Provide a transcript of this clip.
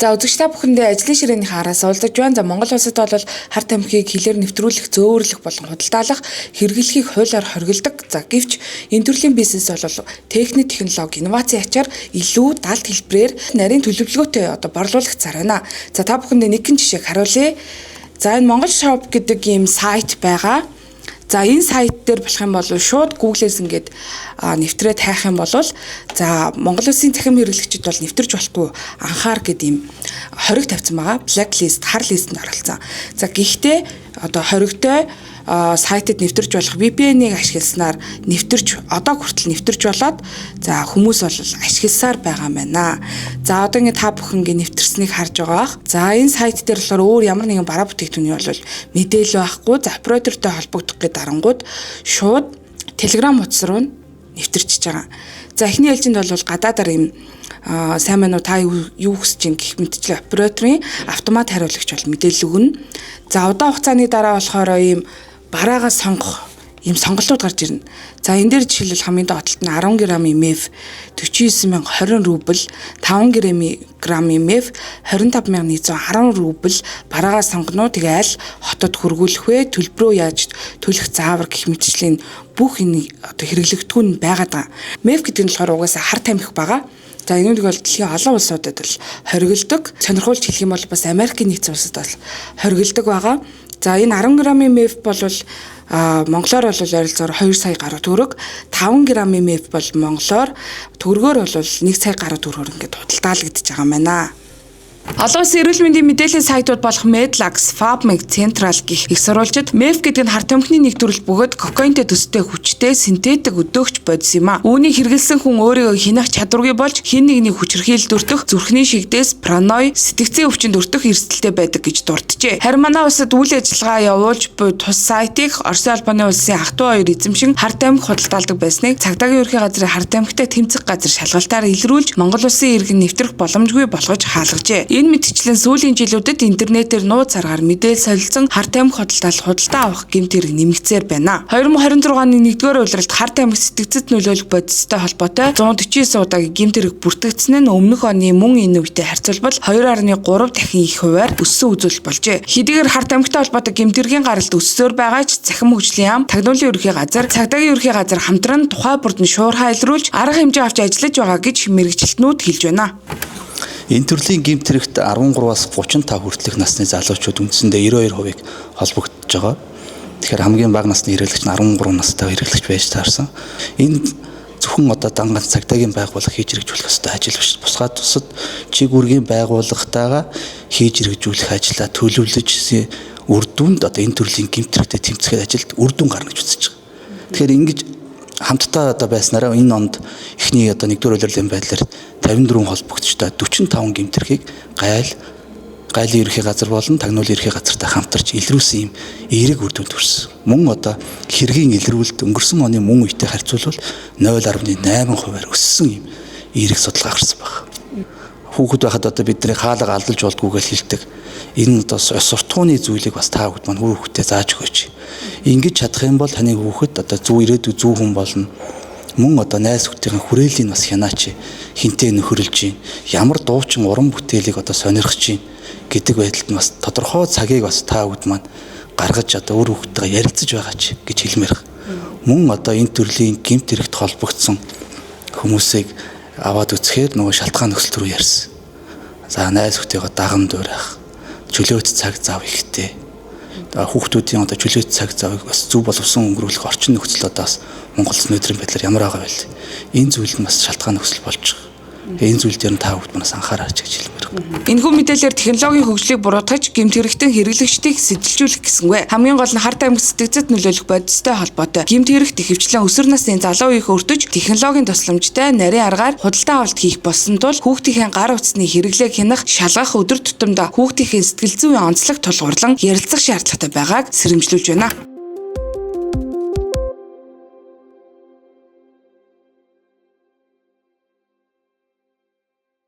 За үзэгч та бүхэндээ ажлын ширээний хараас уулзаж байна. За Монгол улсад бол хар тамхиг хилээр нэвтрүүлэх, зөөвөрлөх болон худалдаалах хэрэглэхийг хуулиар хоригддог. За гэвч энэ төрлийн бизнес бол техник, технологи, инновацийн ачаар илүү далд хэлбэрээр нарийн төлөвлөгөөтэй борлуулах цар байна. За та бүхэндээ нэгэн жишээг харуулъя. За энэ Монгол shop гэдэг ийм сайт байгаа. За энэ сайт дээр болох юм бол шууд Google-ээс ингээд нэвтрээд хайх юм бол за Монгол Улсын цахим хэрэглэгчид бол нэвтэрч болохгүй анхаар гэдэг ийм хориг тавьсан байгаа. Blacklist, хар листэнд оролцсон. За гэхдээ хоригтой сайтад нэвтэрч болох VPN-ийг ашигласнаар одоо хүртэл нэвтэрч болоод за хүмүүс бол ашигласаар байгаа юм байна. За одоо ингээд та бүхэн ингээд нэвтэрснийг харж байгаа бах. За энэ сайт дээр болохоор өөр ямар нэгэн бараа бүтээгдэхүүний бол мэдээлэл байхгүй. За оператортой холбогдох гэдэг дарангууд шууд Telegram утас руу нэвтэрчж байгаа. За эхний ээлжинд бол гадаадаар ийм сайн мань уу та юу хүсэж ин гэх мэтчлээ операторын автомат хариулагч бол мэдээлэл өгнө. За удаан хугацааны дараа болохоор ийм бараагаа сонгох ийм сонголтууд гарч ирнэ. За энэ дээр жишээлбэл хамгийн доотлолт нь 10 г-ийн MEF 49020 рубль, 5 г-ийн MEF 25110 рубль бараагаа сонгоно. Тэгээ аль хотод хөргүүлэх вэ? Төлбөрөө яаж төлөх заавар гэх мэтчлийн бүх энэ хэрэглэгдэхүүн байгаад байгаа. MEF гэдэг нь болохоор угаасаа хар тамхи байгаа. За энэнийг бол дэлхийн олон улсуудад бол хоригддог. Сонирхуулж хэлэх юм бол бас Америкийн нэгдсэн улсад бол хоригддог байгаа. За энэ 10 г-ийн MEF бол монголоор бол ойролцоогоор 2 сая гаруй төгрөг, 5 г-ийн MEF бол монголоор төгрөгөөр бол 1 сая гаруй төгрөгөөр ингээд худалдаалагдаж байгаа юм байна. Олон улсын эрүүл мэндийн мэдээллийн сайтууд болох Medlax, PubMed, Central гэх их сурвалжид MEF гэдэг нь хар тамхины нэг төрөл бөгөөд кокаинтэй төстэй хүчтэй синтетик өдөөгч бодис юм а. Үүнийг хэрэглэсэн хүн өөрийгөө хянах чадваргүй болж хэн нэгний хүчирхийлэлд өртөх, зүрхний шигдээс, паранои, сэтгцийн өвчнөд өртөх эрсдэлтэй байдаг гэж дурджээ. Харин манай улсад үйл ажиллагаа явуулж буй тус сайтыг Оросын албаны улсын ах トゥ 2 эзэмшин хар тамхи худалдаалдаг байсныг цагдаагийн ерхий газрын хар тамхитай тэмцэх газар шалгалтаар илрүүлж Монгол улсын иргэн нэвтрэх боломжгүй болгож хаалгажээ. Энэ мэтчилэн сүүлийн жилүүдэд интернетээр нууц аргаар мэдээлэл солилцсон хар тамхи худалдаа авах гэмт хэрэг нэмэгцээр байна. 2026 оны 1-р улиралд хар тамхи сэтгцэд нөлөөлөх бодистой холбоотой 149 удаагийн гэмт хэрэг бүртгэгдсэн нь өмнөх оны мөн энэ үетэй харьцуулбал 2.3 дахин их хувиар өссөн үзүүлэлт болжээ. Хэдийгээр хар тамхитай холбоотой гэмт хэргийн гаралт өссөөр байгаа ч цахим хөгжлийн яам, тагнуулын ерхий газар, цагдаагийн ерхий газар хамтран тухай бүрд нь шуурхай илрүүлж арга хэмжээ авч ажиллаж байгаа гэж мэргэжилтнүүд хэлж байна. Энэ төрлийн гэмт хэрэгт 13-аас 35 хүртэлх насны залуучууд үндсэндээ 92% холбогдож байгаа. Тэгэхээр хамгийн бага насны хэрэглэгч нь 13 настай хэрэглэгч байж таарсан. Энэ зөвхөн данганц цагдаагийн байгууллага хийж хэрэгжүүлэх ёстой ажил биш. Бусгаад тусад чиг үүргийн байгууллагатайгаа хийж хэрэгжүүлэх ажлаа төлөвлөж үр дүнд энэ төрлийн гэмт хэрэгтэй тэмцэх ажилд үр дүн гарна гэж үзэж байгаа. Тэгэхээр ингэж хамтдаа байснараа энэ онд эхний 1-р улирлын байдлаар 54 холбогдчтой 45 гэмт хэргийг гайлын ерхий газар болон тагнуулын ерхий газартай хамтарч илрүүлсэн юм эерэг үр дүнд хүрсэн. Мөн хэргийн илрүүлэлт өнгөрсөн оны мөн үетэй харьцуулбал 0.8% өссөн юм эерэг судалгаа гарсан байна. Хүүхэд байхад бидний хаалга алдалж болдгоо гэж хэлдэг. Энэ суртахууны зүйлийг бас та хүүхэд маань хүүхэдтэй зааж өгөөч. Ингэж чадах юм бол таны хүүхэд зөв ирээдүйн зөв хүн болно. Мөн найз хүүхдийн хүрээлийг бас хянаач. Хинтээ нөхөрлж чинь ямар дуучин уран бүтээлийг сонирхож чинь гэдэг байдалд нь бас тодорхой цагийг бас та хүүхэд маань гаргаж өөр хүүхдтэйгээ ярилцаж байгаа ч гэж хэлмээр. Мөн энэ төрлийн гэмт хэрэгт холбогдсон хүмүүсийг аваад үзэхээр нөгөө шалтгаан нөхцөл рүү ярьсан. За найз хүүхдтэйгээ дагам дуурайх, чөлөөт цаг зав ихтэй. Хүүхдүүдийн чөлөөт цаг завыг бас зөв боловсон өнгөрүүлэх орчин нөхцөл бас Монгол улсын өдрийн байдлаар ямар байгаа вэ? Энэ зүйл нь бас шалтгаан нөхцөл болж байгаа. Энэ зүйл дээр нь та бүгд манаас анхаараач гэж хэлмээр байна. Энэхүү мэдээлэлээр технологийн хөгжлийг буруутгаж гэмт хэрэгтэн хэрэглэгчдийг сэтэлжүүлэх гэсэнгүй. Хамгийн гол нь хар тамхи сэтгцэд нөлөөлөх бодистой холбоотой гэмт хэрэгт ихэвчлэн өсвөр насны залуу үеийг өртөж технологийн тусламжтай нарийн аргаар худалдаа авалт хийх болсон тул хүүхдийн гар утасны хэрэглээг хянах, шалгах өдөр тутамдаа хүүхдийн сэтгэл зүйн онцлог тулгуурлан ярилцах шаардлагатай байгааг сэрэмжлүүлж байна.